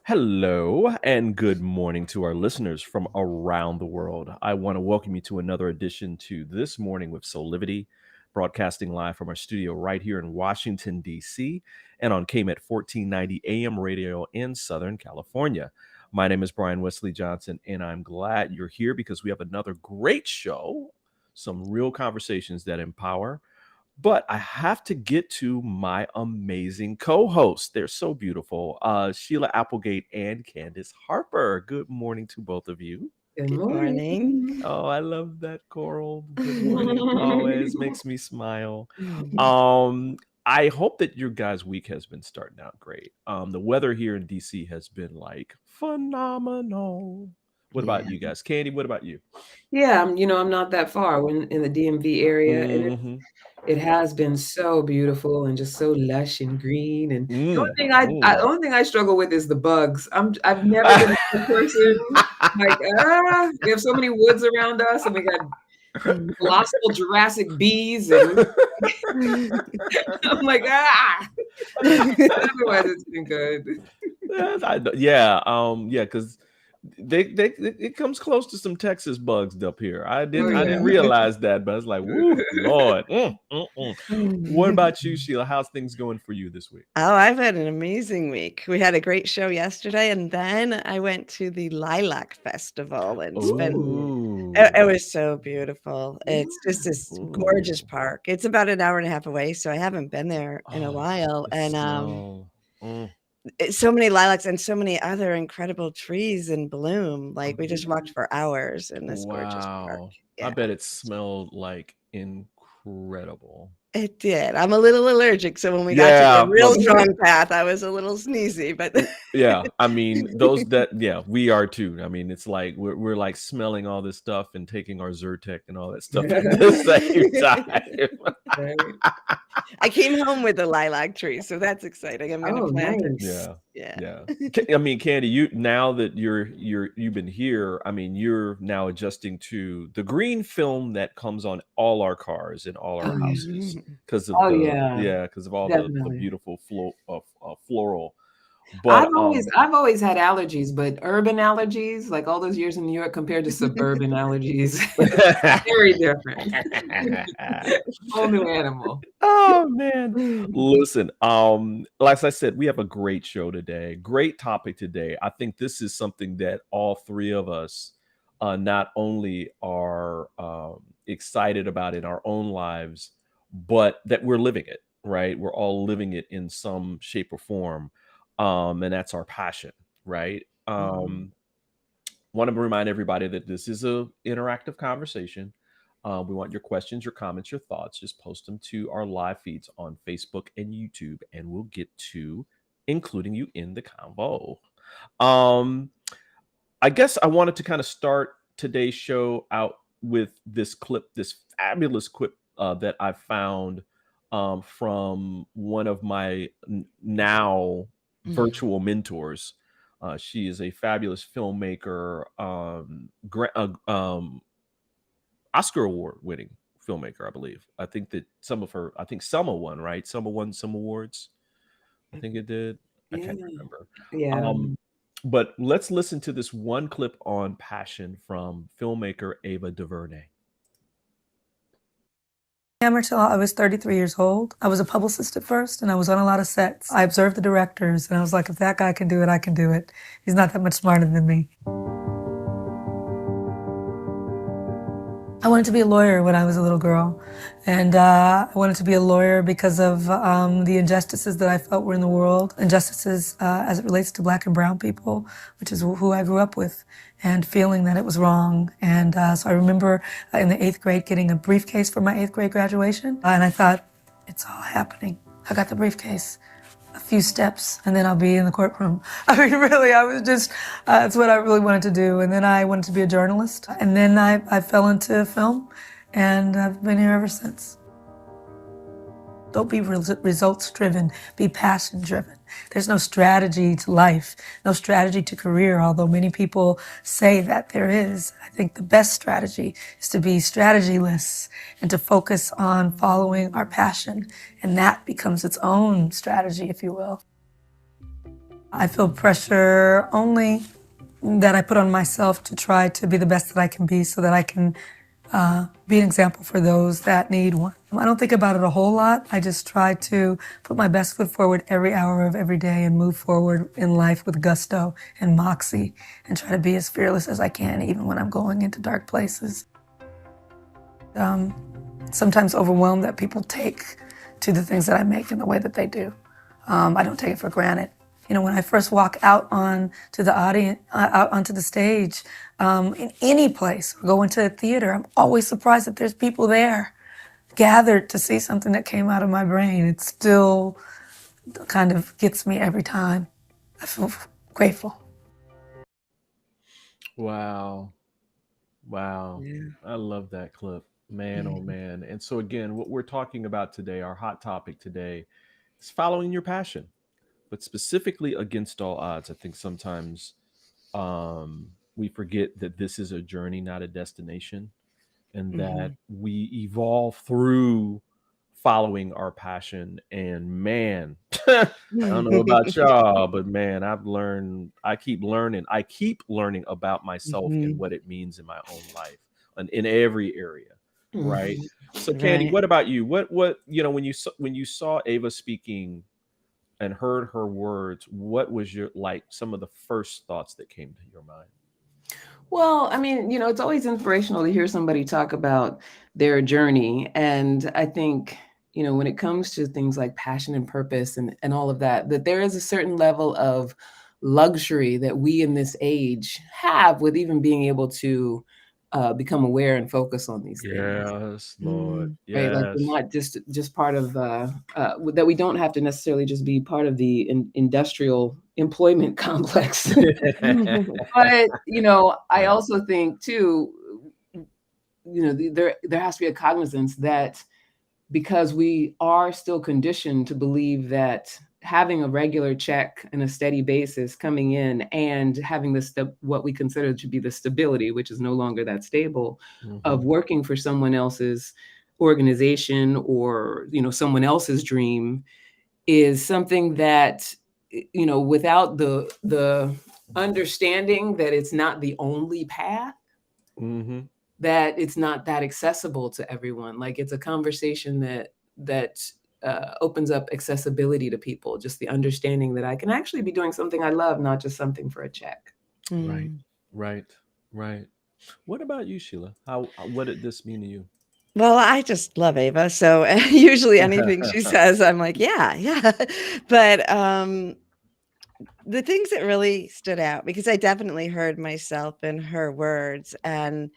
Hello and good morning to our listeners from around the world. I want to welcome you to another edition to This Morning with Soulivity, broadcasting live from our studio right here in Washington, D.C., and on KMET 1490 AM radio in Southern California. My name is Brian Westley Johnson, and I'm glad you're here because we have another great show, some real conversations that empower. But I have to get to my amazing co-hosts. They're so beautiful. Sheila Applegate and Candice Harper. Good morning to both of you. Good Good morning. morning. Oh, I love that choral. Good morning. Always makes me smile. Um, I hope that your guys' week has been starting out great. The weather here in DC has been like phenomenal. What about Yeah. you guys? Candy, what about you? Yeah, I'm not that far. We're in the DMV area, and Mm-hmm. it has been so beautiful and just so lush and green. And the only Mm, thing the mm. only thing I struggle with is the bugs. I've never been a bug person. Like, we have so many woods around us, and we got colossal Jurassic bees, and I'm like, Otherwise, it's been good. Yeah, because they it comes close to some Texas bugs up here. I Oh didn't I yeah. didn't realize that, but I was like, woo, Lord. What about you, Sheila? How's things going for you this week? Oh, I've had an amazing week. We had a great show yesterday, and then I went to the Lilac Festival and spent Ooh. it was so beautiful. It's just this gorgeous Ooh. park. It's about an hour and a half away, so I haven't been there in a Oh, while. the And smell. Mm. so many lilacs and so many other incredible trees in bloom. Like we just walked for hours in this gorgeous park. Wow. I Yeah. bet it smelled like incredible. It did. I'm a little allergic, so when we got to the Yeah, real strong path, I was a little sneezy, but yeah, I mean, we are too. I mean, it's like we're like smelling all this stuff and taking our Zyrtec and all that stuff at the same time. Right. I came home with a lilac tree, so that's exciting. I'm gonna Oh, plant it. nice. Yeah. Yeah. Yeah. I mean, Candy, you now that you've been here, I mean, you're now adjusting to the green film that comes on all our cars in all Oh our yeah. houses because of Oh yeah. because of all the Definitely. beautiful floral. But I've always had allergies, but urban allergies, like all those years in New York compared to suburban allergies, very different. Whole new animal. Oh man. Listen, like I said, we have a great show today. Great topic today. I think this is something that all three of us not only are excited about in our own lives, but that we're living it, right? We're all living it in some shape or form. And that's our passion, right? Mhm. Want to remind everybody that this is a interactive conversation. We want your questions, your comments, your thoughts. Just post them to our live feeds on Facebook and YouTube, and we'll get to including you in the convo. Um, I guess I wanted to kind of start today's show out with this clip, this fabulous clip that I found from one of my now virtual mentors. She is a fabulous filmmaker, Oscar award winning filmmaker, I believe. I think that I think Selma won, right? Selma won some awards. I think it did. I Yeah. can't remember. Yeah. But let's listen to this one clip on passion from filmmaker Ava DuVernay. Till I was 33 years old. I was a publicist at first, and I was on a lot of sets. I observed the directors, and I was like, if that guy can do it, I can do it. He's not that much smarter than me. I wanted to be a lawyer when I was a little girl, and I wanted to be a lawyer because of the injustices that I felt were in the world, injustices as it relates to Black and brown people, which is who I grew up with, and feeling that it was wrong. And so I remember in the 8th grade getting a briefcase for my 8th grade graduation, and I thought, it's all happening. I got the briefcase. A few steps and then I'll be in the courtroom. I mean, really, I was just, that's what I really wanted to do. And then I wanted to be a journalist. And then I fell into film and I've been here ever since. Don't be results driven, be passion driven. There's no strategy to life, no strategy to career, although many people say that there is. I think the best strategy is to be strategyless and to focus on following our passion, and that becomes its own strategy, if you will. I feel pressure only that I put on myself to try to be the best that I can be so that I can be an example for those that need one. I don't think about it a whole lot. I just try to put my best foot forward every hour of every day and move forward in life with gusto and moxie and try to be as fearless as I can, even when I'm going into dark places. Sometimes overwhelmed that people take to the things that I make in the way that they do. I don't take it for granted. You know, when I first walk out onto the audience, out onto the stage, in any place, or go into a theater, I'm always surprised that there's people there gathered to see something that came out of my brain. It still kind of gets me every time. I feel grateful. Wow. Wow. Yeah. I love that clip. Man, oh man. And so again, what we're talking about today, our hot topic today, is following your passion, but specifically against all odds. I think sometimes we forget that this is a journey, not a destination, and that we evolve through following our passion. And man, I don't know about y'all, but man, I keep learning about myself and what it means in my own life and in every area. Right. So Candy, Right. what about you? What, when you saw Ava speaking and heard her words, what was some of the first thoughts that came to your mind? Well, I mean, it's always inspirational to hear somebody talk about their journey. And I think, when it comes to things like passion and purpose and all of that, that there is a certain level of luxury that we in this age have with even being able to become aware and focus on these things. Yes, Lord. Right, like Yes. we're not just part of that we don't have to necessarily just be part of the industrial employment complex. But, I Right. also think too, there has to be a cognizance that because we are still conditioned to believe that having a regular check and a steady basis coming in and having what we consider to be the stability, which is no longer that stable, of Mhm. working for someone else's organization or, someone else's dream is something that, without the understanding that it's not the only path, Mhm. that it's not that accessible to everyone. Like it's a conversation that opens up accessibility to people, just the understanding that I can actually be doing something I love, not just something for a check. Right. Right. Right. What about you, Sheila? What did this mean to you? Well, I just love Ava, so usually anything she says, I'm like, yeah, yeah. But the things that really stood out, because I definitely heard myself in her words, and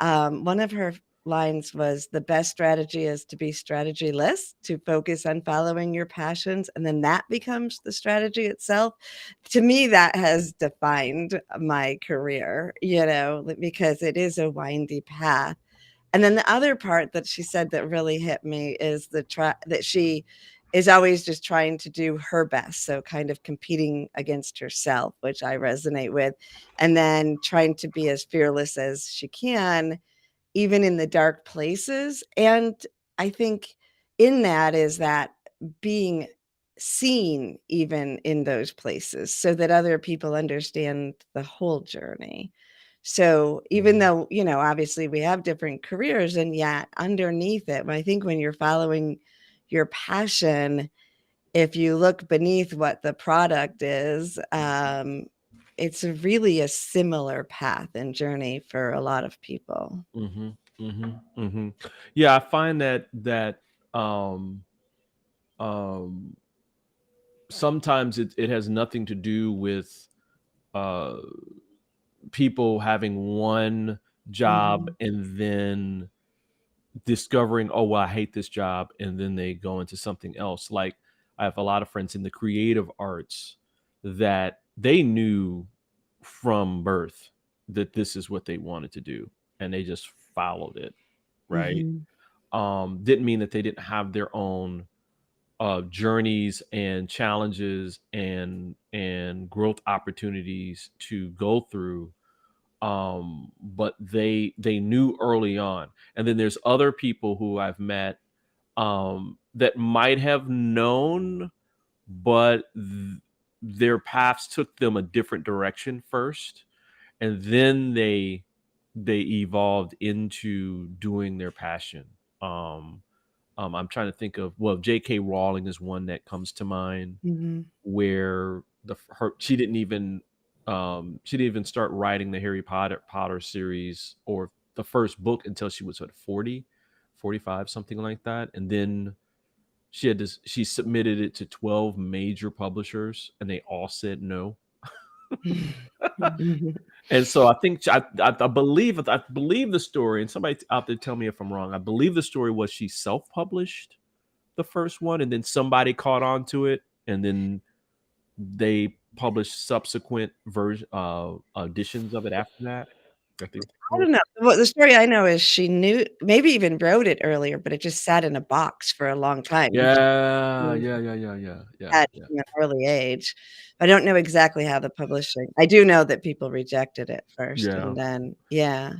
one of her lines was, the best strategy is to be strategyless, to focus on following your passions, and then that becomes the strategy itself. To me, that has defined my career, because it is a windy path. And then the other part that she said that really hit me is that she is always just trying to do her best. So kind of competing against herself, which I resonate with, and then trying to be as fearless as she can, even in the dark places. And I think in that is that being seen even in those places so that other people understand the whole journey. So even though, obviously we have different careers, and yet underneath it, I think when you're following your passion, if you look beneath what the product is, it's really a similar path and journey for a lot of people. Mhm. Mhm. Mhm. Yeah, I find that um um sometimes it has nothing to do with uh people having one job Mhm. and then discovering, oh well, I hate this job, and then they go into something else. Like I have a lot of friends in the creative arts that they knew from birth that this is what they wanted to do, and they just followed it, right? Mhm. Didn't mean that they didn't have their own journeys and challenges and growth opportunities to go through, but they knew early on. And then there's other people who I've met that might have known, but their paths took them a different direction first, and then they evolved into doing their passion. Um, I'm trying to think of, well, J.K. Rowling is one that comes to mind, Mhm. where she didn't even start writing the Harry Potter series or the first book until she was 40, 45, something like that. And then she submitted it to 12 major publishers, and they all said no. Mhm. And so I think I believe the story, and somebody out there tell me if I'm wrong. I believe the story was she self-published the first one, and then somebody caught on to it, and then they published subsequent version editions of it after that. I think. I don't know. Well, the story I know is she knew, maybe even wrote it earlier, but it just sat in a box for a long time. And Yeah, she yeah, yeah, yeah, yeah, yeah, had yeah, from an early age. I don't know exactly how the publishing. I do know that people rejected it first, yeah. and then yeah,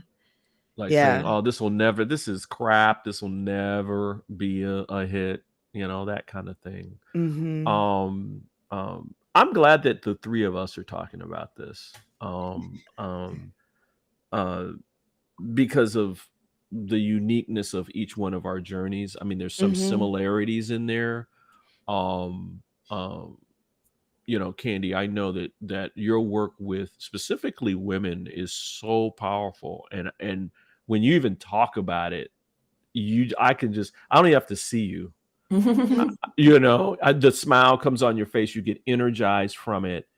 Like saying, yeah. "Oh, this is crap. This will never be a hit." That kind of thing. Mhm. I'm glad that the three of us are talking about this. Uh, because of the uniqueness of each one of our journeys. I mean, there's some Mhm. similarities in there. Um, um, Candy, I know that your work with specifically women is so powerful, and when you even talk about it, I don't even have to see you. The smile comes on your face. You get energized from it.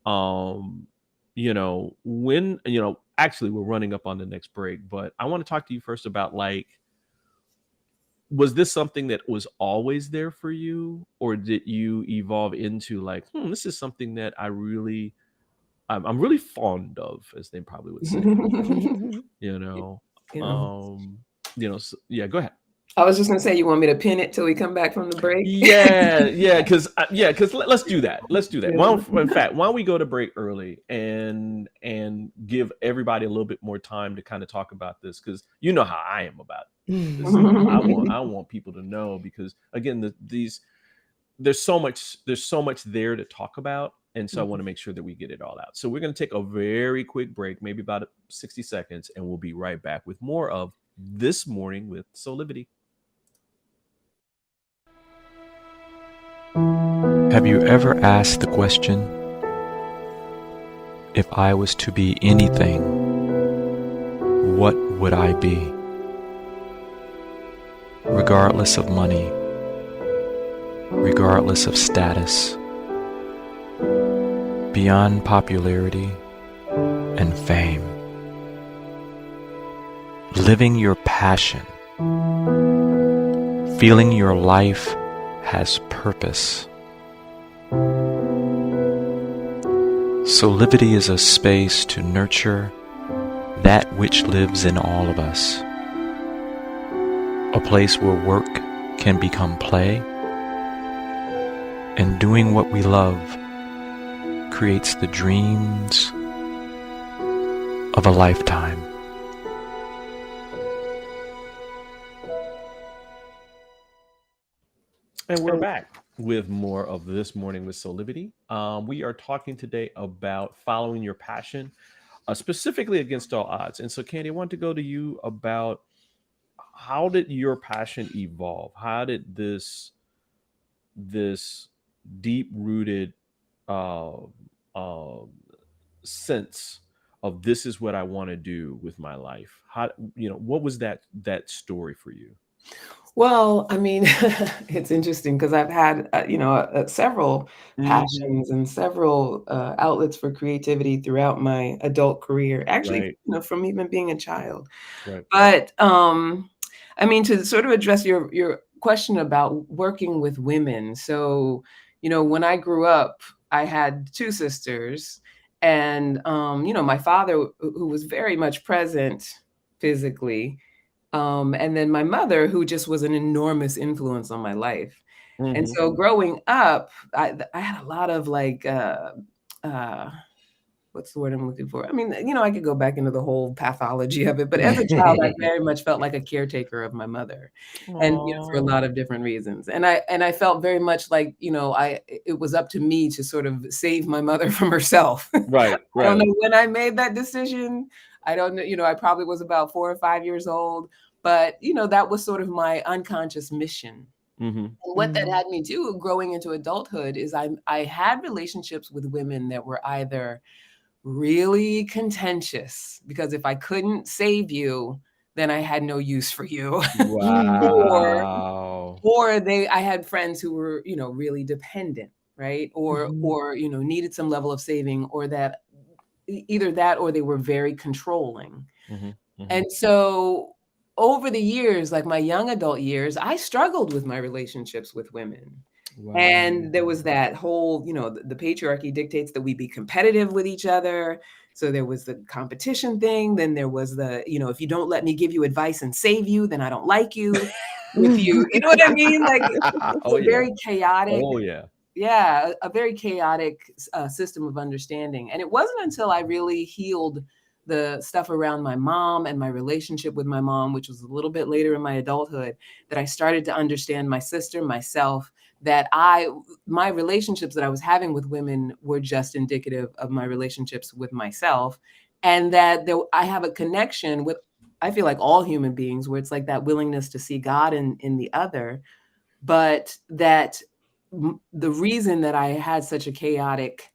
um when actually we're running up on the next break, but I want to talk to you first about, like, was this something that was always there for you, or did you evolve into, like, this is something that I'm really fond of, as they probably would say. you know Yeah. um yeah, go ahead. I was just gonna say, you want me to pin it till we come back from the break? Because let's do that. Let's do that. Yeah. In fact, why don't we go to break early and give everybody a little bit more time to kind of talk about this, because you know how I am about this stuff. I want people to know, because again, there's so much there to talk about, and so I want to make sure that we get it all out. So we're going to take a very quick break, maybe about 60 seconds, and we'll be right back with more of This Morning with Soulivity. Have you ever asked the question, if I was to be anything, what would I be? Regardless of money, regardless of status, beyond popularity and fame. Living your passion, feeling your life has purpose. Soulivity is a space to nurture that which lives in all of us. A place where work can become play, and doing what we love creates the dreams of a lifetime. And we're back with more of This Morning with Soulivity. We are talking today about following your passion, specifically against all odds. And so, Candy, I want to go to you about, how did your passion evolve? How did this deep rooted uh, uh, sense of, this is what I want to do with my life? What was that story for you? Well, I mean, it's interesting because I've had, several Mhm. passions and several outlets for creativity throughout my adult career, actually, Right, from even being a child. right. But I mean, to sort of address your question about working with women. So, when I grew up, I had two sisters, and my father, who was very much present physically, and then my mother, who just was an enormous influence on my life. And Mhm. so growing up, I had a lot of, like, uh, what's the word I'm looking for? I mean, I could go back into the whole pathology of it, but as a child, I very much felt like a caretaker of my mother, and for a lot of different reasons. And I felt very much like, it was up to me to sort of save my mother from herself. Right, I don't right. know when I made that decision. I don't know, I probably was about 4 or 5 years old, but that was sort of my unconscious mission. Mm-hmm. And what that had me do growing into adulthood is I had relationships with women that were either really contentious, because if I couldn't save you, then I had no use for you. Wow. Or I had friends who were, really dependent, right? Or needed some level of saving, or that either that or they were very controlling. Mm-hmm. Mm-hmm. And so over the years, like my young adult years, I struggled with my relationships with women. Wow. And there was that whole, the patriarchy dictates that we be competitive with each other. So there was the competition thing. Then there was the, if you don't let me give you advice and save you, then I don't like you. With you, you know what I mean? Like it's very chaotic. Oh yeah. Yeah, a very chaotic system of understanding. And it wasn't until I really healed the stuff around my mom and my relationship with my mom, which was a little bit later in my adulthood, that I started to understand my sister, myself, that my relationships that I was having with women were just indicative of my relationships with myself. And that I have a connection with, I feel like, all human beings, where it's like that willingness to see God in the other, but that the reason that I had such a chaotic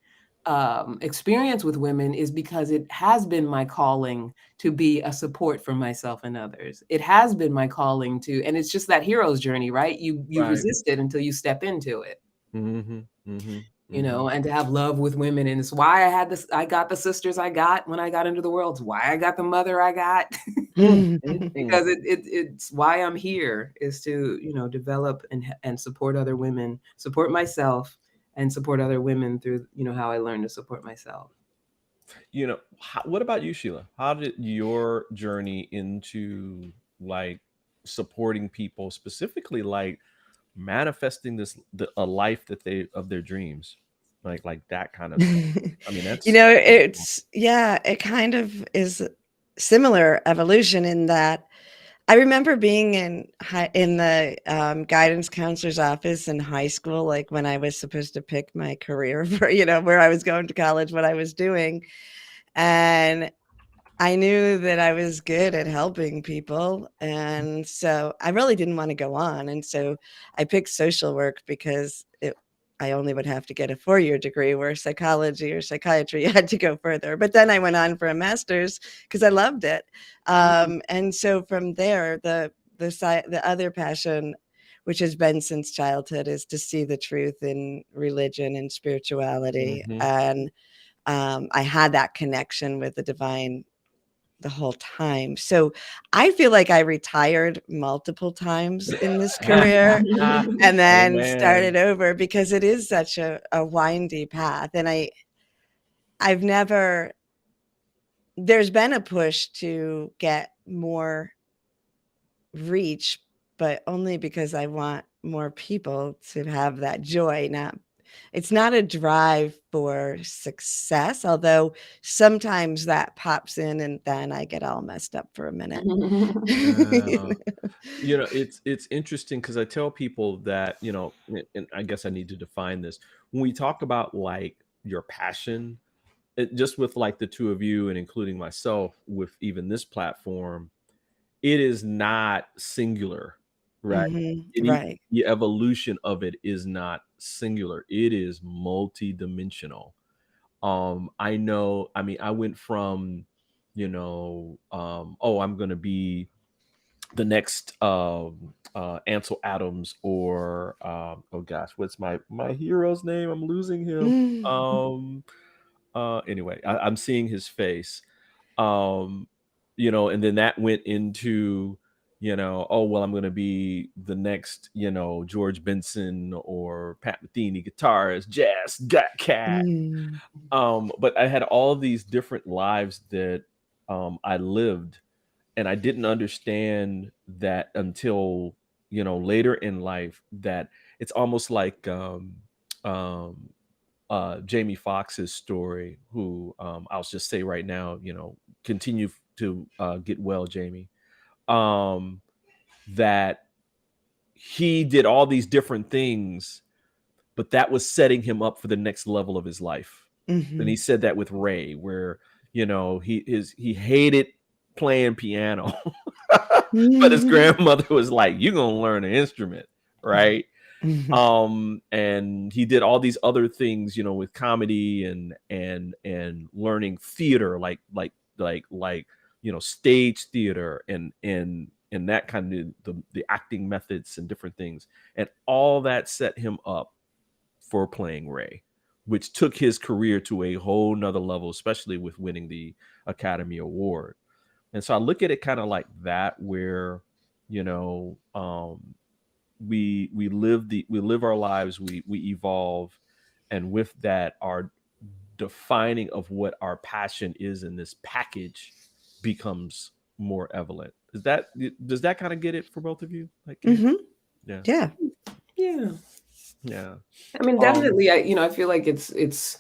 experience with women is because it has been my calling to be a support for myself and others. It has been my calling to, and it's just that hero's journey, right? You Right. resist it until you step into it. Mm-hmm. Mm-hmm. And to have love with women. And it's why I got the sisters I got when I got into the world. It's why I got the mother I got. Because it's why I'm here, is to, develop and support other women, support myself, and support other women through, how I learned to support myself. What about you, Sheila? How did your journey into like supporting people, specifically like manifesting a life of their dreams, like that kind of stuff? I mean, that's it kind of is similar evolution in that I remember being in the guidance counselor's office in high school, like when I was supposed to pick my career for, where I was going to college, what I was doing. And I knew that I was good at helping people. And so I really didn't want to go on. And so I picked social work because I only would have to get a 4-year degree, where psychology or psychiatry had to go further. But then I went on for a master's because I loved it. And so from there, the other passion, which has been since childhood, is to see the truth in religion and spirituality. And I had that connection with the divine the whole time. So I feel like I retired multiple times in this career and then started over, because it is such a windy path. And there's been a push to get more reach, but only because I want more people to have that joy. It's not a drive for success, although sometimes that pops in and then I get all messed up for a minute. It's interesting because I tell people that, and I guess I need to define this. When we talk about like your passion, just with like the two of you and including myself with even this platform, it is not singular, right? Right. The evolution of it is not singular. It is multidimensional. I know, I mean, I went from, I'm going to be the next Ansel Adams, or oh gosh, what's my hero's name? I'm losing him. Anyway, I'm seeing his face. And then that went into, oh well, I'm going to be the next, George Benson or Pat Metheny, guitarist, jazz cat. But I had all these different lives that I lived, and I didn't understand that until later in life, that it's almost like Jamie Foxx's story, who I'll just say right now, continue to get well, Jamie. That he did all these different things, but that was setting him up for the next level of his life. And he said that with Ray, where he hated playing piano, but his grandmother was like, "You're gonna learn an instrument, right?" And he did all these other things, with comedy and learning theater, like stage theater and that kind of the acting methods and different things, and all that set him up for playing Ray, which took his career to a whole nother level, especially with winning the Academy Award. And so I look at it kind of like that, where we live our lives, we evolve, and with that, our defining of what our passion is in this package becomes more evident. Does that kind of get it for both of you? Like, yeah. I mean, definitely. I feel like it's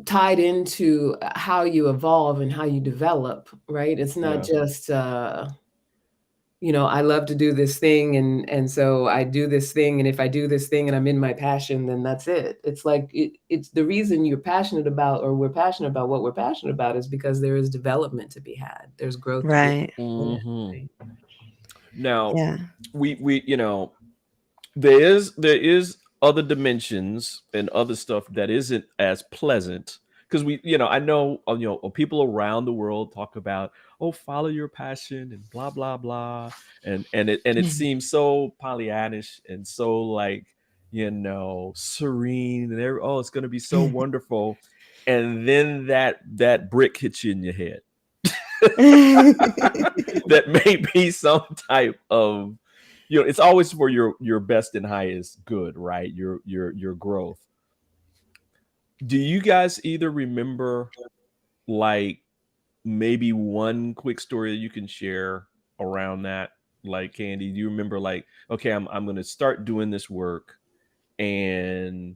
tied into how you evolve and how you develop, right? It's not just I love to do this thing, and so I do this thing, and if I do this thing and I'm in my passion, then that's it. It's like it's the reason you're passionate about, or we're passionate about what we're passionate about, is because there is development to be had. There's growth. Right. Now, we there is other dimensions and other stuff that isn't as pleasant, because I know people around the world talk about, follow your passion and blah blah blah, and it seems so Pollyannish and so like serene, and it's going to be so wonderful, and then that brick hits you in your head that may be some type of it's always for your best and highest good, right? Your growth. Do you guys either remember like maybe one quick story that you can share around that? Like, Candy, do you remember like, okay, I'm going to start doing this work, and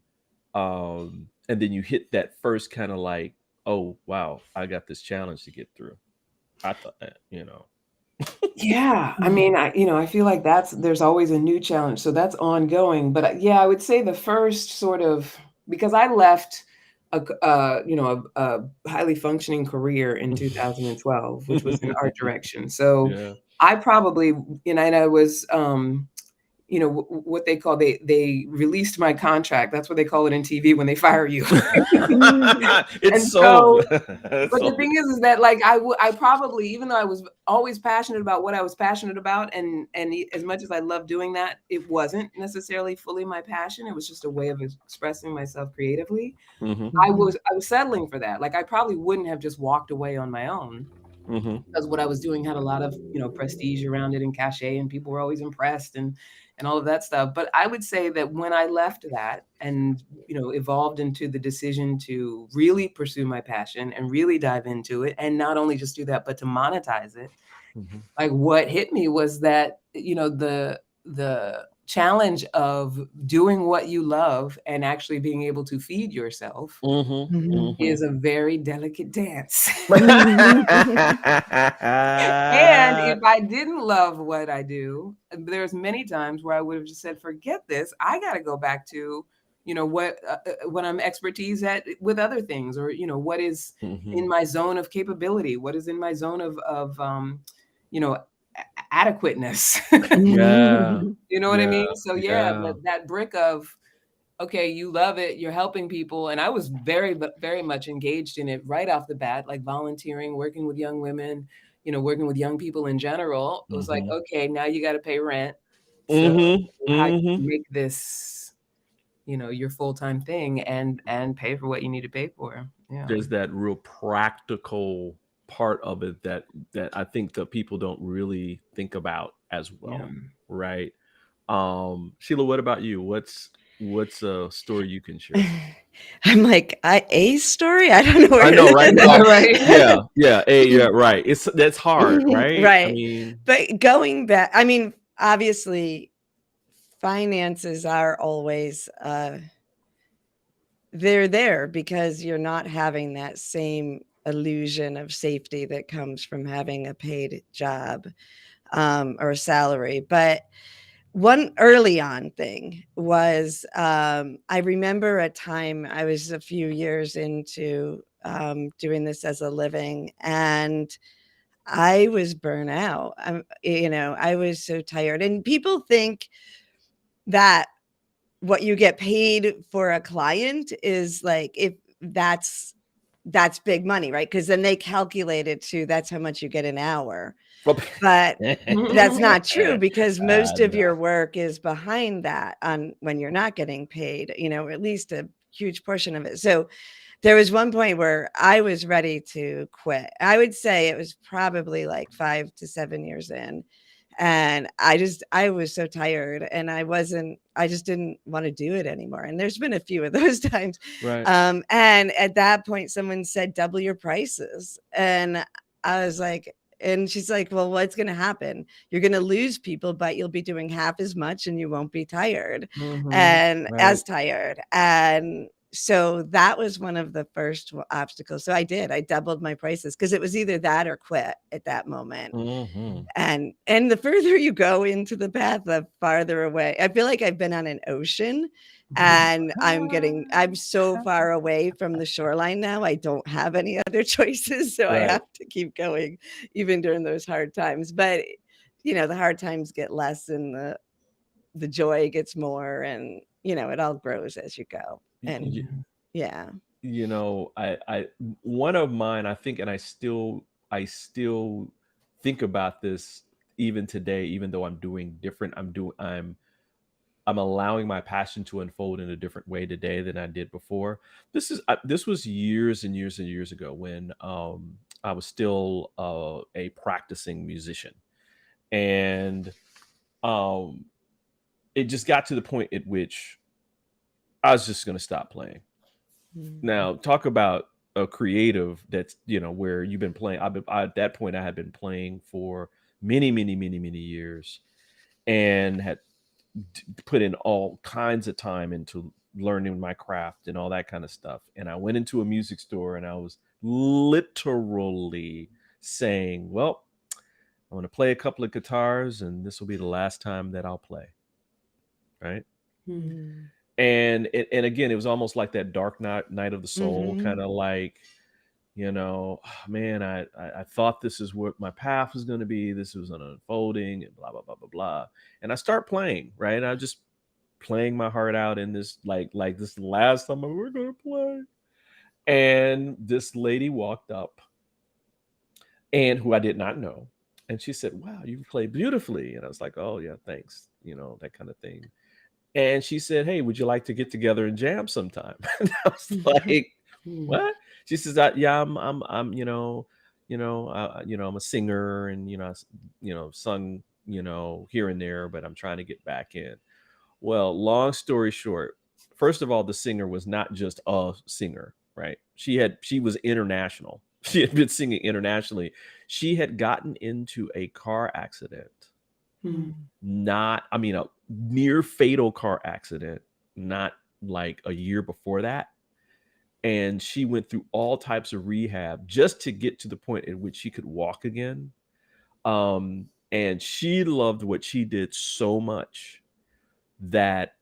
then you hit that first kind of like, oh wow, I got this challenge to get through. I thought that, Yeah, I mean, I feel like there's always a new challenge, so that's ongoing. But I would say the first sort of, because I left a highly functioning career in 2012, which was in art direction. So I probably, and I was what they call, they released my contract. That's what they call it in TV when they fire you. It's so. But the thing is that like I probably, even though I was always passionate about what I was passionate about, and as much as I loved doing that, it wasn't necessarily fully my passion. It was just a way of expressing myself creatively. I was settling for that. Like I probably wouldn't have just walked away on my own. Because what I was doing had a lot of prestige around it and cachet, and people were always impressed and all of that stuff. But I would say that when I left that and evolved into the decision to really pursue my passion and really dive into it, and not only just do that but to monetize it, like what hit me was that the challenge of doing what you love and actually being able to feed yourself is a very delicate dance. And if I didn't love what I do, there's many times where I would have just said, forget this. I got to go back to, what I'm expertise at with other things, or, what is in my zone of capability, what is in my zone of adequateness. You know what I mean? So that brick of, okay, you love it, you're helping people. And I was very, very much engaged in it right off the bat, like volunteering, working with young women, working with young people in general. It was like, okay, now you got to pay rent. So how do you make this, your full-time thing and pay for what you need to pay for? Yeah. There's that real practical part of it that I think the people don't really think about as well. Right. Sheila, what about you? What's a story you can share? I'm like, a story? I don't know. I know, right? Right. Right. That's hard, right? Right. I mean, but going back, I mean, obviously finances are always they're there because you're not having that same illusion of safety that comes from having a paid job or a salary. But one early on thing was I remember a time I was a few years into doing this as a living, and I was burnt out. I was so tired. And people think that what you get paid for a client is like, if that's big money, right? Because then they calculate it to that's how much you get an hour. But that's not true, because most of No. your work is behind that on when you're not getting paid, or at least a huge portion of it. So there was one point where I was ready to quit. I would say it was probably like 5 to 7 years in. And I was so tired, and I just didn't want to do it anymore. And there's been a few of those times. Right. And at that point, someone said, double your prices. And I was like, and she's like, well, what's going to happen? You're going to lose people, but you'll be doing half as much and you won't be tired and as tired. And so that was one of the first obstacles. So I doubled my prices, because it was either that or quit at that moment. And the further you go into the path, the farther away. I feel like I've been on an ocean, and I'm so far away from the shoreline now. I don't have any other choices. So I have to keep going even during those hard times. But, the hard times get less and the joy gets more, and, it all grows as you go. And yeah. I one of mine, I think, and I still think about this even today, even though I'm doing different. I'm allowing my passion to unfold in a different way today than I did before. This was years and years and years ago, when I was still a practicing musician, and it just got to the point at which I was just going to stop playing. Now, talk about a creative that's, where you've been playing. At that point, I had been playing for many, many, many, many years, and had put in all kinds of time into learning my craft and all that kind of stuff. And I went into a music store, and I was literally saying, well, I want to play a couple of guitars, and this will be the last time that I'll play. Right. And again, it was almost like that dark night of the soul, kind of like, man, I thought this is what my path was going to be. This was an unfolding, and blah, blah, blah, blah, blah. And I start playing, right? And I just playing my heart out in this, like this is the last time we're going to play. And this lady walked up, and who I did not know. And she said, wow, you play beautifully. And I was like, oh yeah, thanks. That kind of thing. And she said, hey, would you like to get together and jam sometime? And I was like, what? She says, yeah, I'm I'm a singer, and, sung, here and there, but I'm trying to get back in. Well, long story short, first of all, the singer was not just a singer, right? She was international. She had been singing internationally. She had gotten into a car accident. A near fatal car accident, not like a year before that. And she went through all types of rehab just to get to the point at which she could walk again. And she loved what she did so much that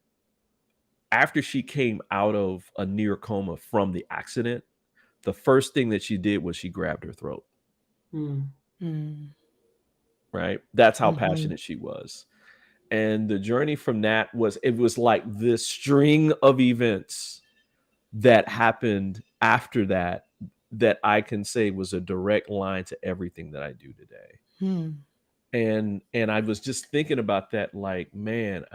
after she came out of a near coma from the accident, the first thing that she did was she grabbed her throat. Right? That's how passionate she was. And the journey from that was like this string of events that happened after that I can say was a direct line to everything that I do today. And I was just thinking about that, like, man,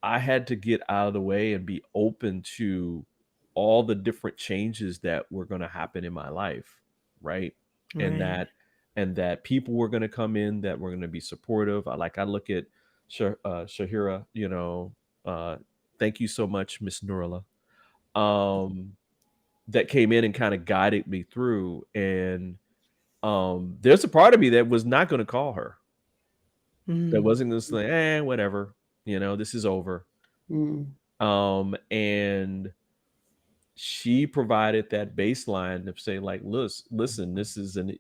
I had to get out of the way and be open to all the different changes that were going to happen in my life. Right. And that people were going to come in that were going to be supportive. I look at Shahira, thank you so much, Miss Nurla, that came in and kind of guided me through. And there's a part of me that was not going to call her. That wasn't going to say, whatever, this is over. And she provided that baseline of saying like, listen, this is an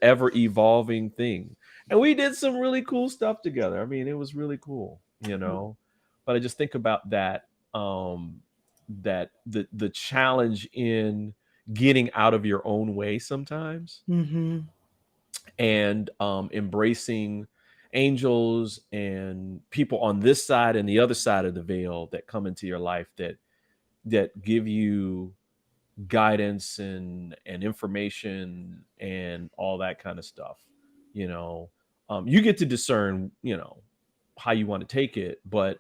ever evolving thing. And we did some really cool stuff together. I mean, it was really cool, but I just think about that, that the challenge in getting out of your own way sometimes, and embracing angels and people on this side and the other side of the veil that come into your life that give you guidance and information and all that kind of stuff. You get to discern, how you want to take it, but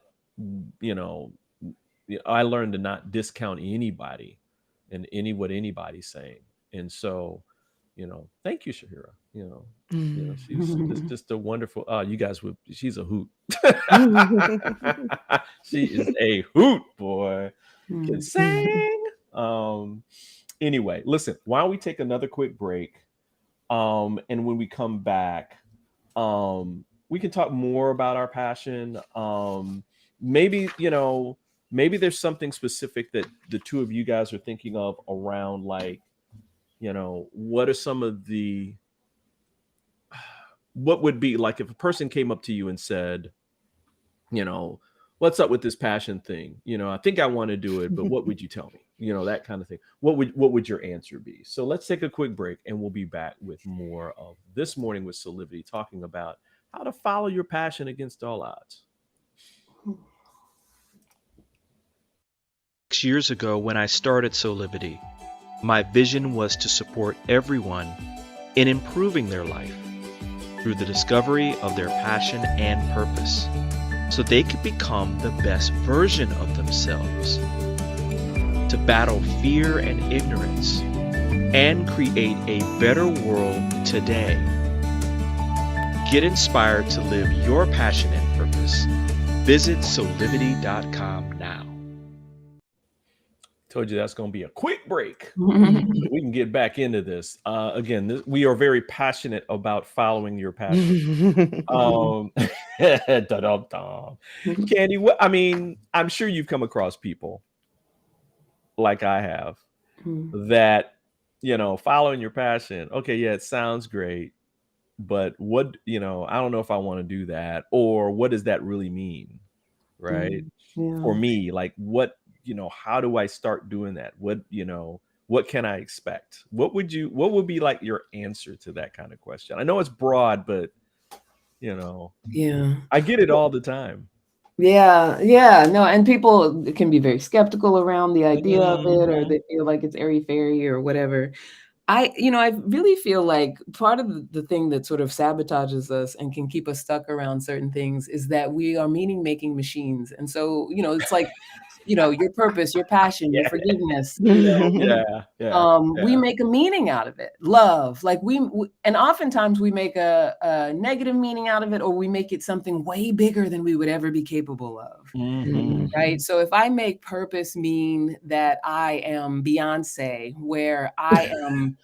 I learned to not discount anybody and what anybody's saying. And so, thank you, Shahira. She's just a wonderful. You guys would. She's a hoot. She is a hoot, boy. Can sing. Anyway, listen. Why don't we take another quick break? And when we come back, we can talk more about our passion. Maybe maybe there's something specific that the two of you guys are thinking of around, like, what are some of the, what would be like if a person came up to you and said, what's up with this passion thing? I think I want to do it, but what would you tell me? That kind of thing. What would your answer be? So let's take a quick break and we'll be back with more of This Morning with Soulivity, talking about how to follow your passion against all odds. 6 years ago, when I started Soulivity, my vision was to support everyone in improving their life through the discovery of their passion and purpose, so they could become the best version of themselves, to battle fear and ignorance, and create a better world today. Get inspired to live your passion and purpose. Visit Soulivity.com now. Told you that's going to be a quick break. We can get back into this. Again, we are very passionate about following your passion. Candy, I'm sure you've come across people like I have that, following your passion. Okay, yeah, it sounds great, but what, I don't know if I want to do that, or what does that really mean? Right. Yeah. For me, like, what, how do I start doing that? What can I expect? What would be like your answer to that kind of question? I know it's broad, but Yeah. I get it all the time. Yeah, no, and people can be very skeptical around the idea of it, or they feel like it's airy-fairy or whatever. I really feel like part of the thing that sort of sabotages us and can keep us stuck around certain things is that we are meaning-making machines. And so, it's like, your purpose, your passion, your forgiveness, we make a meaning out of it. Love, like and oftentimes we make a negative meaning out of it, or we make it something way bigger than we would ever be capable of. Right. So if I make purpose mean that I am Beyonce, where I am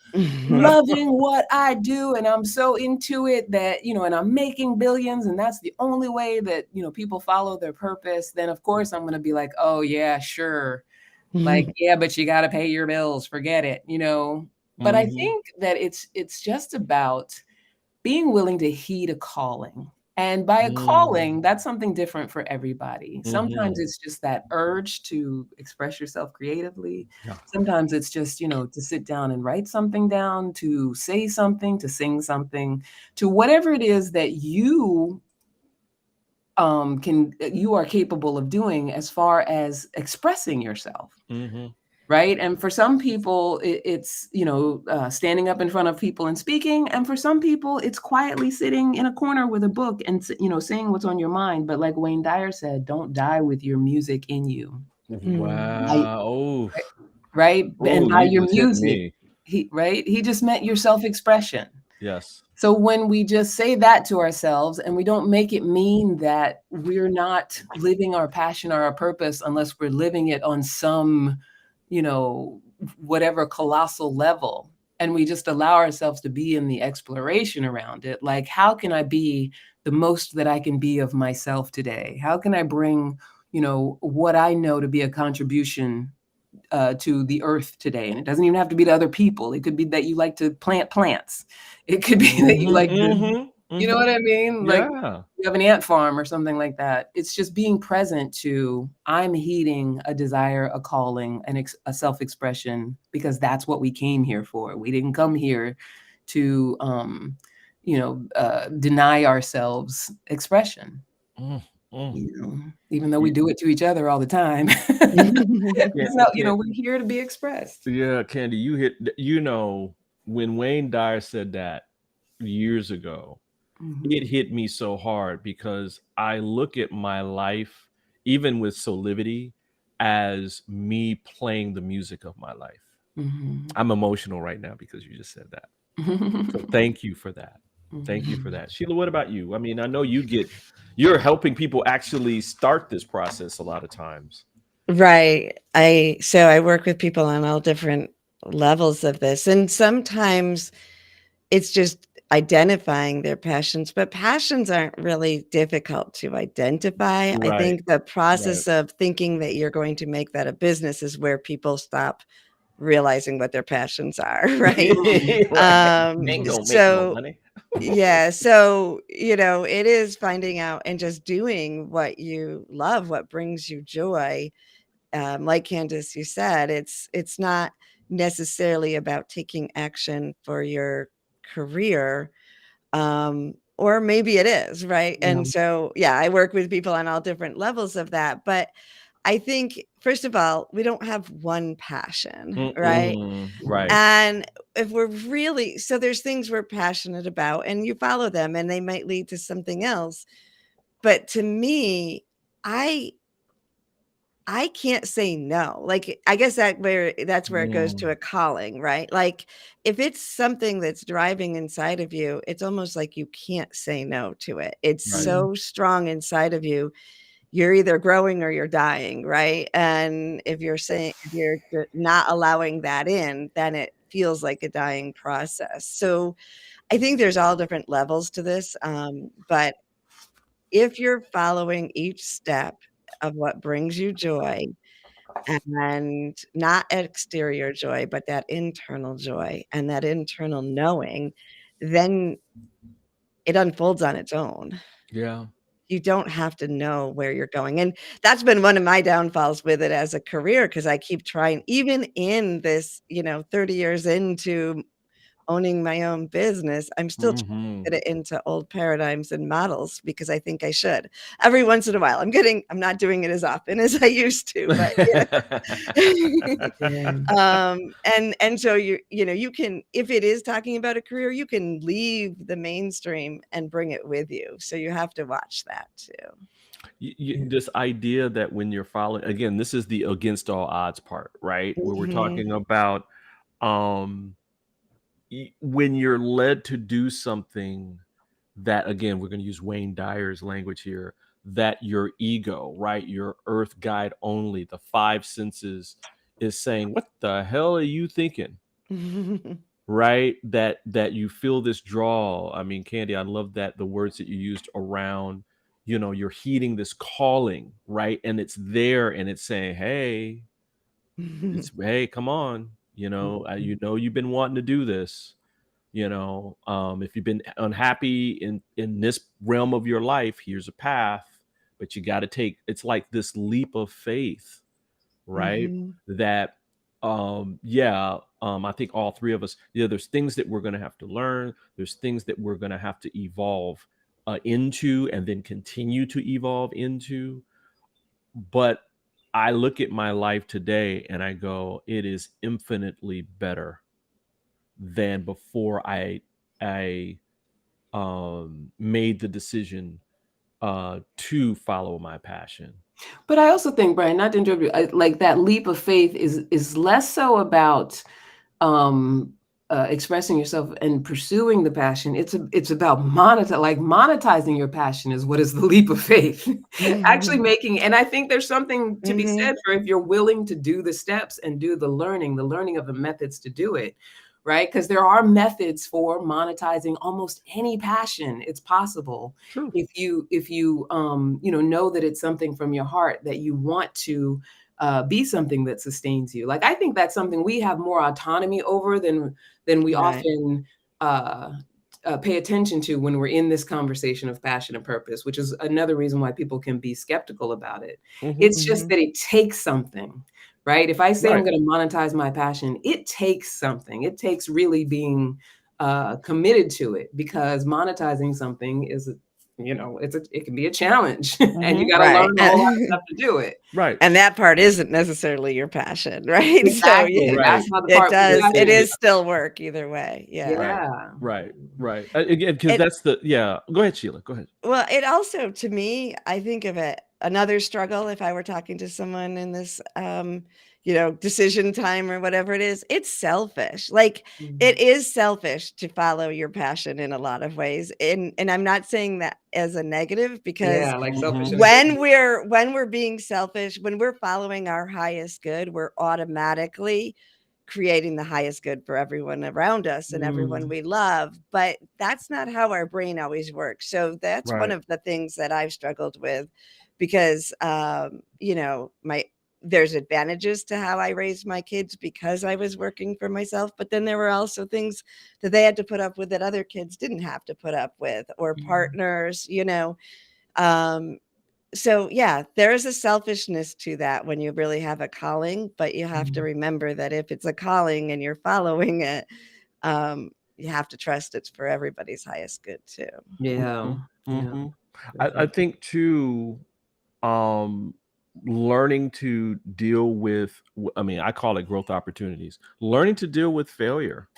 loving what I do and I'm so into it that, and I'm making billions, and that's the only way that, people follow their purpose, then of course I'm going to be like, oh yeah, sure. Like, yeah, but you got to pay your bills. Forget it, But I think that it's just about being willing to heed a calling. And by a calling, that's something different for everybody. Sometimes it's just that urge to express yourself creatively. Yeah. Sometimes it's just, to sit down and write something down, to say something, to sing something, to whatever it is that you are capable of doing as far as expressing yourself. Right. And for some people, it's, standing up in front of people and speaking. And for some people, it's quietly sitting in a corner with a book and, saying what's on your mind. But like Wayne Dyer said, don't die with your music in you. Wow. Right. And by your music, he just meant your self-expression. Yes. So when we just say that to ourselves and we don't make it mean that we're not living our passion or our purpose unless we're living it on some, whatever colossal level, and we just allow ourselves to be in the exploration around it. Like, how can I be the most that I can be of myself today? How can I bring, what I know to be a contribution, to the earth today. And it doesn't even have to be to other people. It could be that you like to plant plants. It could be that you like to, you know what I mean? Like Yeah. you have an ant farm or something like that. It's just being present to, I'm heeding a desire, a calling, a self-expression, because that's what we came here for. We didn't come here to, deny ourselves expression. Even though we do it to each other all the time. We're here to be expressed. Yeah, Candy, you hit, when Wayne Dyer said that years ago, it hit me so hard because I look at my life, even with Soulivity, as me playing the music of my life. I'm emotional right now because you just said that. So thank you for that. Thank you for that. Sheila, what about you? I mean, I know you're helping people actually start this process a lot of times. Right. So I work with people on all different levels of this. And sometimes it's just identifying their passions, but passions aren't really difficult to identify. I Right. think the process of thinking that you're going to make that a business is where people stop realizing what their passions are, right? Ain't gonna make no money. Yeah, so it is finding out and just doing what you love, what brings you joy. Like Candice, you said, it's not necessarily about taking action for your career, or maybe it is, right? And so, yeah, I work with people on all different levels of that, but I think, first of all, we don't have one passion, right? Right. And if we're really, so there's things we're passionate about and you follow them and they might lead to something else. But to me, I can't say no. Like, I guess that's where it goes to a calling, right? Like if it's something that's driving inside of you, it's almost like you can't say no to it. It's so strong inside of you. You're either growing or you're dying, right? And if you're not allowing that in, then it feels like a dying process. So I think there's all different levels to this. But if you're following each step of what brings you joy, and not exterior joy, but that internal joy and that internal knowing, then it unfolds on its own. Yeah. You don't have to know where you're going. And that's been one of my downfalls with it as a career, because I keep trying, even in this, 30 years into owning my own business, I'm still trying to get it into old paradigms and models because I think I should. Every once in a while, I'm not doing it as often as I used to, but and so you can, if it is talking about a career, you can leave the mainstream and bring it with you. So you have to watch that too. This idea that when you're following, again, this is the against all odds part, right? Where we're talking about when you're led to do something that, again, we're going to use Wayne Dyer's language here, that your ego, right, your earth guide only, the five senses is saying, what the hell are you thinking? Right? That you feel this draw. I mean, Candy, I love that the words that you used around, you're heeding this calling, right? And it's there and it's saying, hey, hey, come on, you've been wanting to do this, if you've been unhappy in this realm of your life, here's a path, but you got to take, it's like this leap of faith, right? That I think all three of us, there's things that we're going to have to learn, there's things that we're going to have to evolve into and then continue to evolve into. But I look at my life today and I go, it is infinitely better than before I made the decision to follow my passion. But I also think, Brian, not to interrupt you, like that leap of faith is less so about expressing yourself and pursuing the passion. It's about monetizing your passion is what is the leap of faith. Actually making, and I think there's something to be said for if you're willing to do the steps and do the learning of the methods to do it. Right? Because there are methods for monetizing almost any passion. It's possible. True. If you know that it's something from your heart that you want to be something that sustains you. Like, I think that's something we have more autonomy over than we Right. often pay attention to when we're in this conversation of passion and purpose, which is another reason why people can be skeptical about it. It's just that it takes something, right? If I say I'm Right. going to monetize my passion, it takes something. It takes really being committed to it, because monetizing something is, it can be a challenge, and you got to Right. learn a whole lot of stuff to do it. Right. And that part isn't necnecessarily your passion, right? So Exactly. yeah, Right. That's not the it part we does. got It to. is still work either way. Yeah. Yeah. Right. Again, because It, that's go ahead, Sheila. Go ahead. well, it also, to me, I think of it another struggle. If I were talking to someone in this, decision time or whatever it is, it's selfish. Like, it is selfish to follow your passion in a lot of ways. And I'm not saying that as a negative, because Yeah, like selfish. when we're being selfish, when we're following our highest good, we're automatically creating the highest good for everyone around us and everyone we love. But that's not how our brain always works. So that's one Right. of the things that I've struggled with, because there's advantages to how I raised my kids because I was working for myself, but then there were also things that they had to put up with that other kids didn't have to put up with, or partners, so yeah, there is a selfishness to that when you really have a calling, but you have to remember that if it's a calling and you're following it, you have to trust it's for everybody's highest good too. Yeah. Mhm. I think too, learning to deal with, I call it growth opportunities. Learning to deal with failure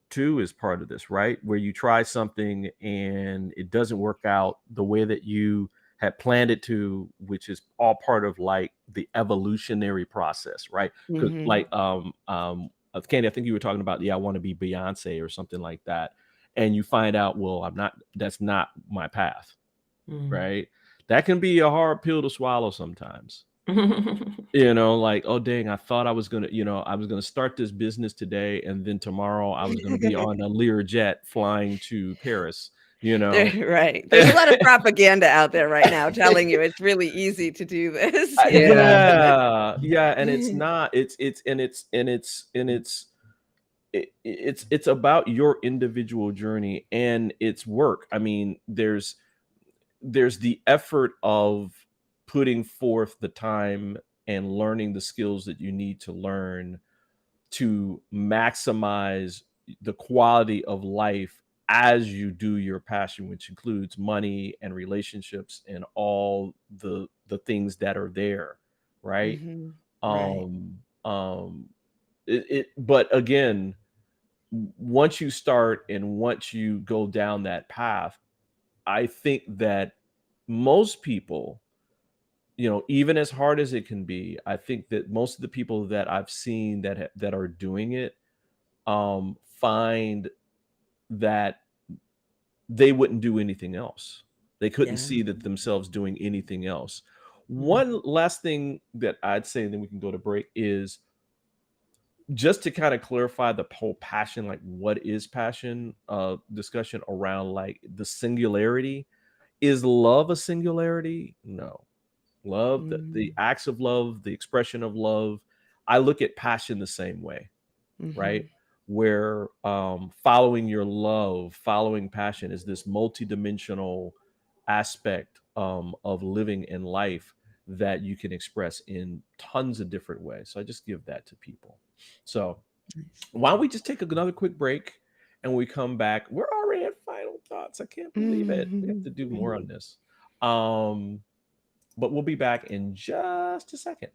too is part of this, right? Where you try something and it doesn't work out the way that you had planned it to, which is all part of like the evolutionary process, right? 'Cause, like Candy, I think you were talking about, I want to be Beyonce or something like that. And you find out, well, that's not my path, right? That can be a hard pill to swallow sometimes. Like, oh dang, I thought I was gonna start this business today, and then tomorrow I was gonna be on a Learjet flying to Paris. Right. There's a lot of propaganda out there right now telling you it's really easy to do this. Yeah, and it's not. It's about your individual journey, and it's work. I mean, there's the effort of putting forth the time and learning the skills that you need to learn to maximize the quality of life as you do your passion, which includes money and relationships and all the things that are there, right? Right. But again, once you start and once you go down that path, I think that most people, even as hard as it can be, I think that most of the people that I've seen that are doing it, find that they wouldn't do anything else. They couldn't see that themselves doing anything else. One last thing that I'd say, and then we can go to break, is just to kind of clarify the whole passion, like what is passion, discussion around like the singularity. Is love a singularity? No. Love, the acts of love, the expression of love. I look at passion the same way, right? Where following your love, following passion is this multidimensional aspect of living in life that you can express in tons of different ways. So I just give that to people. So why don't we just take another quick break, and when we come back, we're already at final thoughts. I can't believe it. We have to do more on this. But we'll be back in just a second.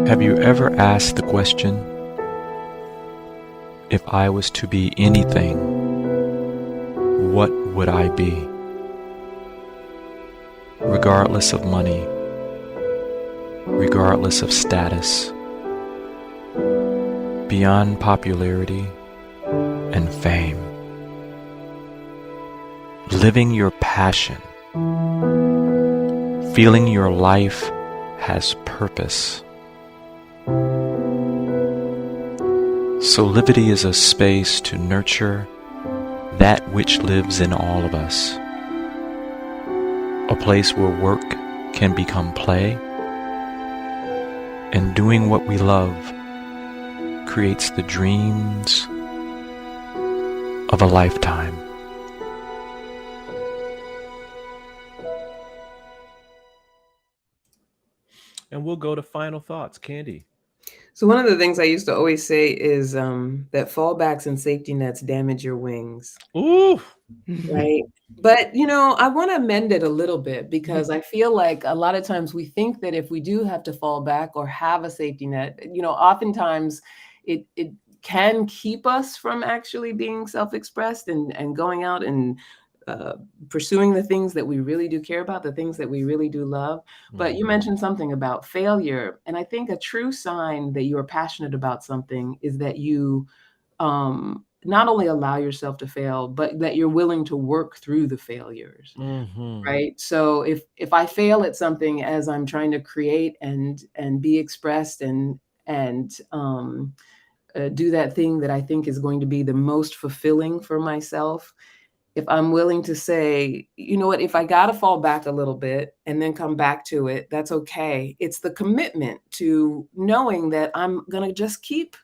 Have you ever asked the question, if I was to be anything, what would I be? Regardless of money, regardless of status, beyond popularity and fame. Living your passion, feeling your life has purpose. Soulivity is a space to nurture that which lives in all of us. a place where work can become play, and doing what we love creates the dreams of a lifetime. And we'll go to final thoughts. Candy. So one of the things I used to always say is that fallbacks and safety nets damage your wings. Ooh. Right. But, I want to amend it a little bit because I feel like a lot of times we think that if we do have to fall back or have a safety net, oftentimes it can keep us from actually being self-expressed and going out and pursuing the things that we really do care about, the things that we really do love. But you mentioned something about failure. And I think a true sign that you are passionate about something is that you not only allow yourself to fail, but that you're willing to work through the failures. Right. So if I fail at something as I'm trying to create and be expressed and do that thing that I think is going to be the most fulfilling for myself, if I'm willing to say, you know what, if I got to fall back a little bit and then come back to it, that's okay. It's the commitment to knowing that I'm going to just keep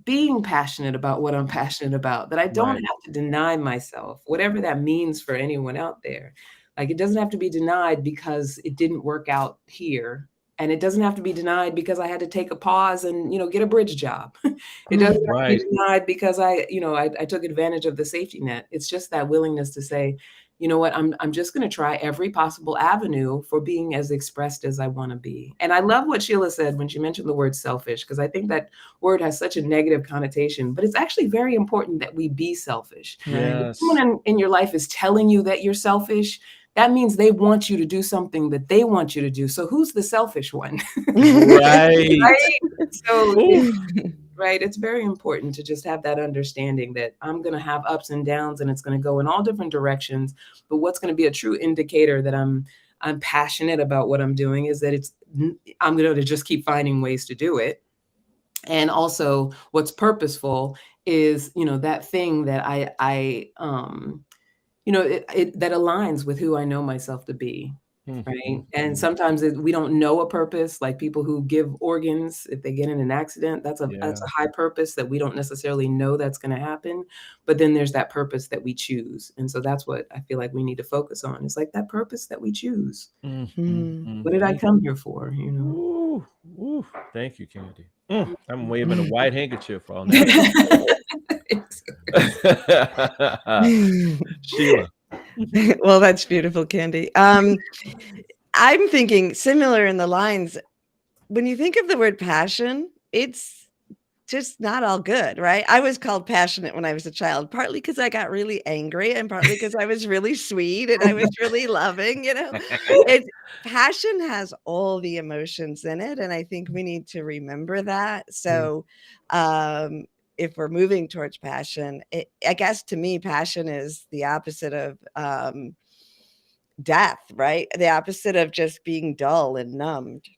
being passionate about what I'm passionate about, that I don't have to deny myself, whatever that means for anyone out there. Like, it doesn't have to be denied because it didn't work out here. And it doesn't have to be denied because I had to take a pause and, get a bridge job. It doesn't have to be denied because I took advantage of the safety net. It's just that willingness to say, you know what, I'm just going to try every possible avenue for being as expressed as I want to be. And I love what Sheila said when she mentioned the word selfish, because I think that word has such a negative connotation, but it's actually very important that we be selfish. Yes. If someone in your life is telling you that you're selfish, that means they want you to do something that they want you to do. So who's the selfish one? Right. So, it's very important to just have that understanding that I'm going to have ups and downs and it's going to go in all different directions. But what's going to be a true indicator that I'm passionate about what I'm doing is that I'm going to just keep finding ways to do it. And also what's purposeful is, that thing that I that aligns with who I know myself to be. Right. And sometimes we don't know a purpose, like people who give organs, if they get in an accident, that's a high purpose that we don't necessarily know that's going to happen. But then there's that purpose that we choose. And so that's what I feel like we need to focus on. It's like that purpose that we choose. What did I come here for? Ooh, ooh. Thank you, Candy. I'm waving a white handkerchief on that. Sheila. Well, that's beautiful, Candy. I'm thinking similar in the lines. When you think of the word passion, it's just not all good, right? I was called passionate when I was a child, partly because I got really angry and partly because I was really sweet and I was really loving, Passion has all the emotions in it. And I think we need to remember that. So, if we're moving towards passion, I guess to me, passion is the opposite of death, right? The opposite of just being dull and numbed.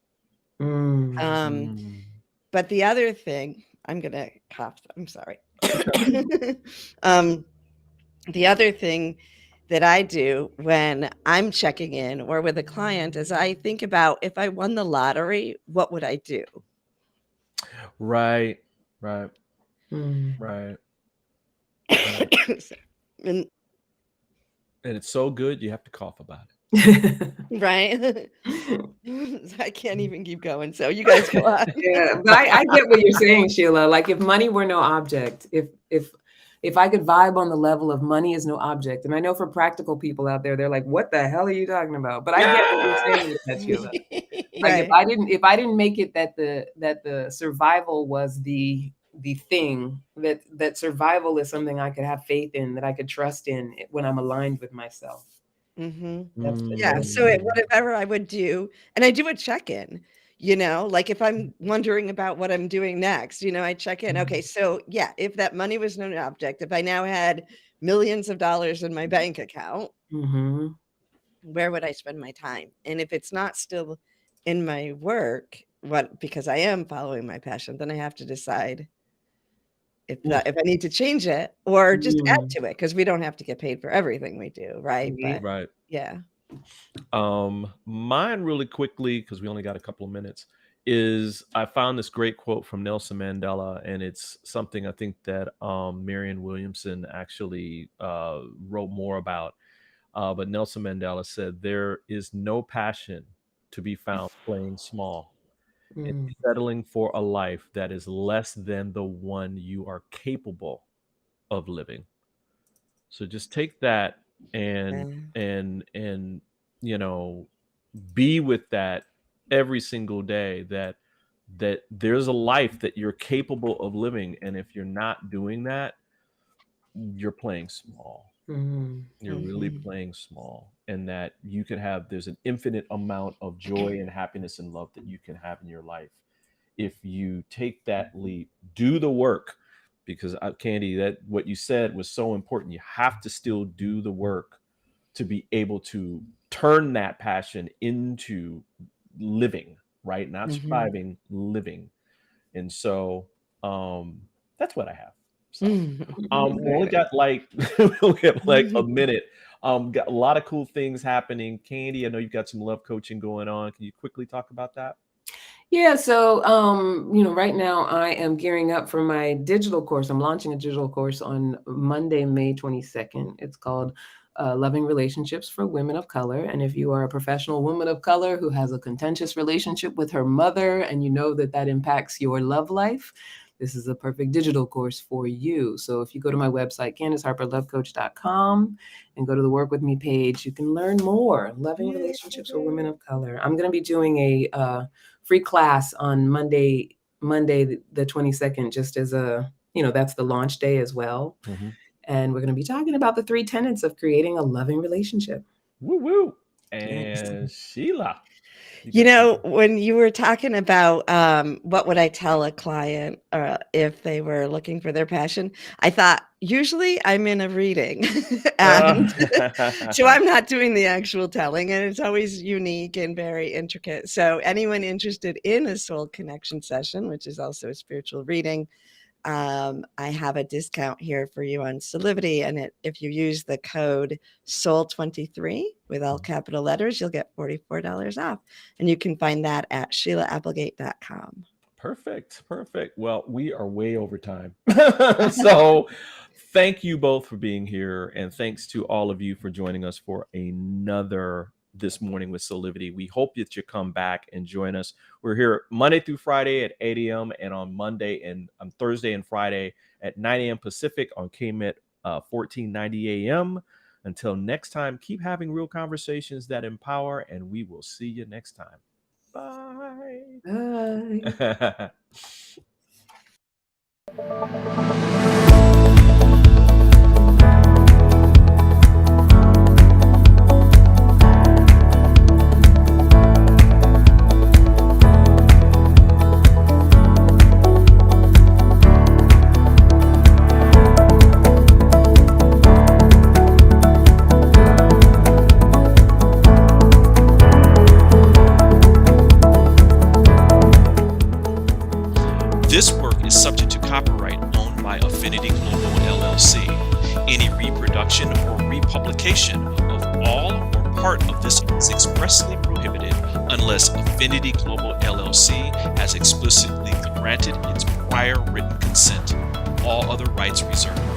But the other thing, I'm going to cough. I'm sorry. The other thing that I do when I'm checking in or with a client is I think about, if I won the lottery, what would I do? Right. And it's so good, you have to cough about it. Right. I can't even keep going. So you guys go on. Yeah, but I get what you're saying, Sheila. Like, if money were no object, if I could vibe on the level of money is no object, and I know for practical people out there, they're like, "What the hell are you talking about?" But I get what you're saying with that, Sheila. Like, if I didn't make it that the survival was the thing, that survival is something I could have faith in, that I could trust in when I'm aligned with myself. Yeah. So whatever I would do, and I do a check-in, like if I'm wondering about what I'm doing next, I check in. Okay. So yeah, if that money was no object, if I now had millions of dollars in my bank account, where would I spend my time? And if it's not still in my work, because I am following my passion, then I have to decide if I need to change it or just add to it, because we don't have to get paid for everything we do, right? But Right. yeah. Mine really quickly, because we only got a couple of minutes, is I found this great quote from Nelson Mandela, and it's something I think that Marianne Williamson actually wrote more about. But Nelson Mandela said, "There is no passion to be found playing small and Mm, settling for a life that is less than the one you are capable of living." So just take that and Yeah. and you know be with that every single day, that there's a life that you're capable of living, and if you're not doing that, you're playing small. mm, You're really Mhm. playing small, and that you could have there's an infinite amount of joy and happiness and love that you can have in your life if you take that leap, do the work. Because Candy, that what you said was so important. You have to still do the work to be able to turn that passion into living, right? Not Mhm. surviving, living. And so that's what I have. So That's we only amazing. got like we only have like a minute. Got a lot of cool things happening. Candy, I know you've got some love coaching going on. Can you quickly talk about that? Yeah, so right now I am gearing up for my digital course. I'm launching a digital course on Monday, May 22nd. It's called Loving Relationships for Women of Color. And if you are a professional woman of color who has a contentious relationship with her mother and you know that that impacts your love life, this is a perfect digital course for you. So if you go to my website, CandiceHarperLoveCoach.com, and go to the Work With Me page, you can learn more. Loving Yeah. Relationships for Women of Color. I'm going to be doing a free class on Monday the 22nd, just as that's the launch day as well. Mhm. And we're going to be talking about the 3 tenets of creating a loving relationship. Woo woo. Nice. And Sheila, you You got some. know, when you were talking about what would I tell a client if they were looking for their passion, I thought usually I'm in a reading, and so I'm not doing the actual telling, and it's always unique and very intricate. So anyone interested in a soul connection session, which is also a spiritual reading, I have a discount here for you on Soulivity, and if you use the code SOUL23 with all capital letters, you'll get $44 off, and you can find that at SheilaApplegate.com. Perfect. Perfect. Well, we are way over time. So thank you both for being here. And thanks to all of you for joining us for another This Morning with Soulivity. We hope that you come back and join us. We're here Monday through Friday at 8 a.m. and on Monday and on Thursday and Friday at 9 a.m. Pacific on KMET 1490 a.m. Until next time, keep having real conversations that empower, and we will see you next time. Bye. Bye. This work is subject to copyright owned by Affinity Global LLC. Any reproduction or republication of all or part of this is expressly prohibited unless Affinity Global LLC has explicitly granted its prior written consent. All other rights reserved.